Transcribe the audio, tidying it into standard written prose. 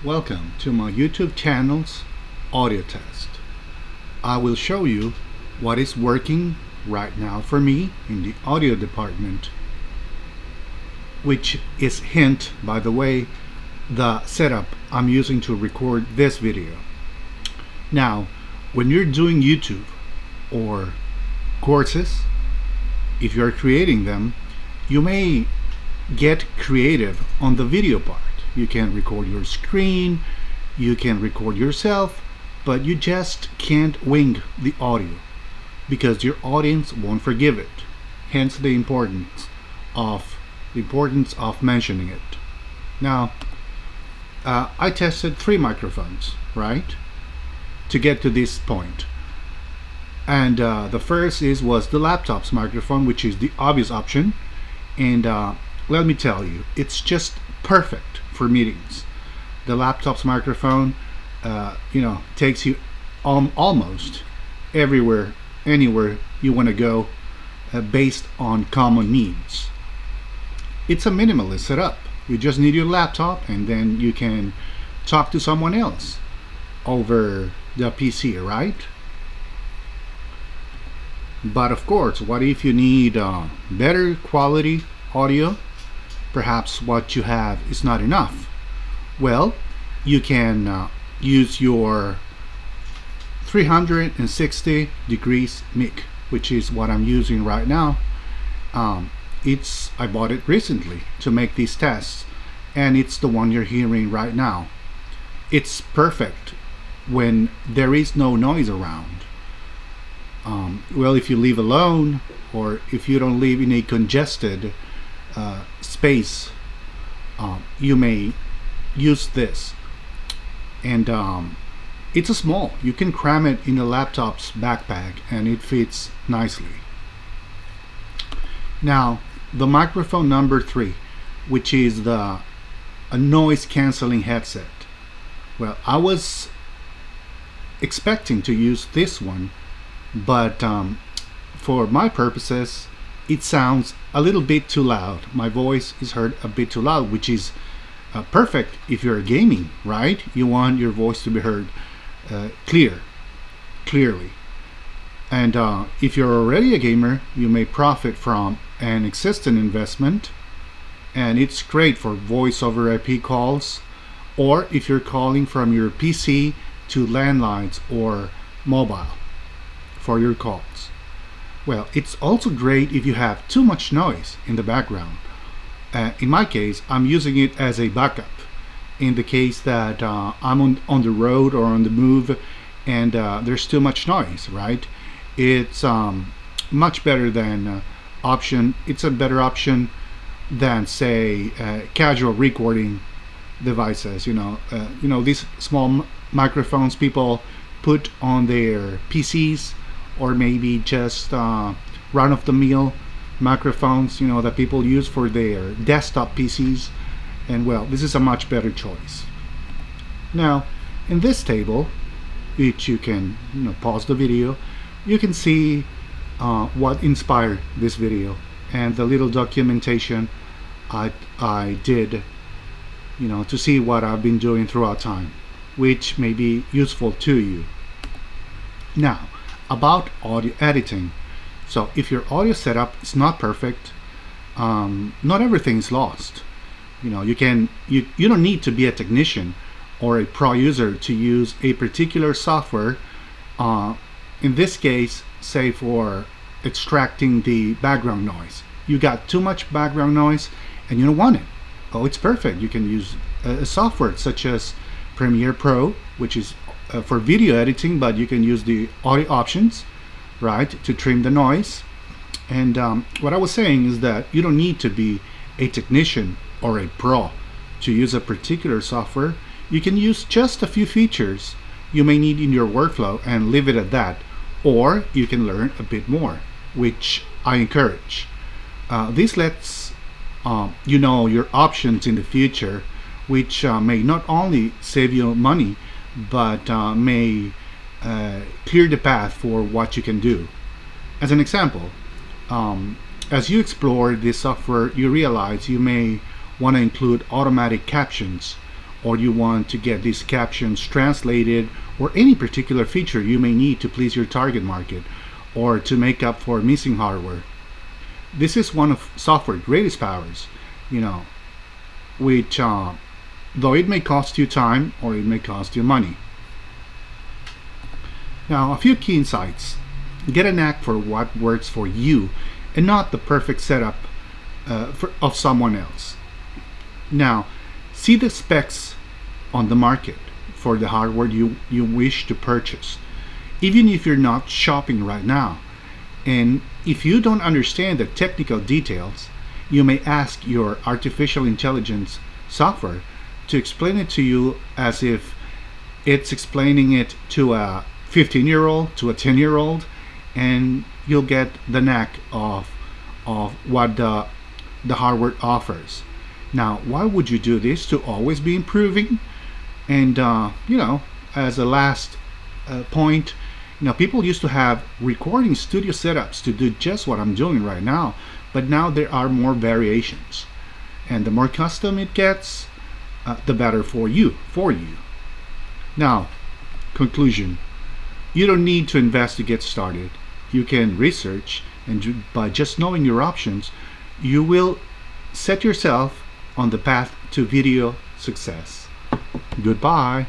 Welcome to my YouTube channel's audio test. I will show you what is working right now for me in the audio department, which is hint, by the way, the setup I'm using to record this video. Now, when you're doing YouTube or courses, if you're creating them, you may get creative on the video part. You can record your screen, you can record yourself, but you just can't wing the audio because your audience won't forgive it. Hence the importance of mentioning it. Now, I tested 3 microphones, right, to get to this point. And the first was the laptop's microphone, which is the obvious option. And let me tell you, it's just perfect for meetings. The laptop's microphone, takes you almost everywhere, anywhere you want to go, based on common needs. It's a minimalist setup. You just need your laptop, and then you can talk to someone else over the PC, right? But of course, what if you need better quality audio? Perhaps what you have is not enough. Well, you can use your 360 degrees mic, which is what I'm using right now. I bought it recently to make these tests, and it's the one you're hearing right now. It's perfect when there is no noise around. Well, if you live alone, or if you don't live in a congested space, you may use this. And it's a small. You can cram it in a laptop's backpack, and it fits nicely. Now, the microphone number 3, which is a noise canceling headset. Well, I was expecting to use this one, but for my purposes, it sounds a little bit too loud. My voice is heard a bit too loud, which is perfect if you're gaming, right? You want your voice to be heard clearly. And if you're already a gamer, you may profit from an existing investment, and it's great for voice over IP calls, or if you're calling from your PC to landlines or mobile for your calls. Well, it's also great if you have too much noise in the background. In my case, I'm using it as a backup in the case that I'm on the road or on the move, and there's too much noise, right? It's much better than option. It's a better option than, say, casual recording devices. These small microphones people put on their PCs, or maybe just run-of-the-mill microphones, that people use for their desktop PCs. And well, this is a much better choice. Now, in this table, which you can pause the video, you can see what inspired this video and the little documentation I did, to see what I've been doing throughout time, which may be useful to you. Now, about audio editing. So if your audio setup is not perfect, not everything is lost. You don't need to be a technician or a pro user to use a particular software. In this case, say for extracting the background noise. You got too much background noise and you don't want it. Oh, it's perfect. You can use a software such as Premiere Pro, which is for video editing, but you can use the audio options, right, to trim the noise. And what I was saying is that you don't need to be a technician or a pro to use a particular software. You can use just a few features you may need in your workflow and leave it at that, or you can learn a bit more, which I encourage. This lets you know your options in the future, which may not only save you money, but may clear the path for what you can do. As an example, as you explore this software, you realize you may want to include automatic captions or you want to get these captions translated, or any particular feature you may need to please your target market or to make up for missing hardware. This is one of software's greatest powers, which though it may cost you time or it may cost you money. Now, a few key insights. Get a knack for what works for you and not the perfect setup of someone else. Now, see the specs on the market for the hardware you wish to purchase, even if you're not shopping right now. And if you don't understand the technical details, you may ask your artificial intelligence software to explain it to you as if it's explaining it to a 15-year-old, to a 10-year-old, and you'll get the knack of what the hardware offers. Now, why would you do this? To always be improving? And as a last point, people used to have recording studio setups to do just what I'm doing right now, but now there are more variations, and the more custom it gets, the better for you. Now, conclusion: you don't need to invest to get started. You can research, and by just knowing your options, you will set yourself on the path to video success. Goodbye.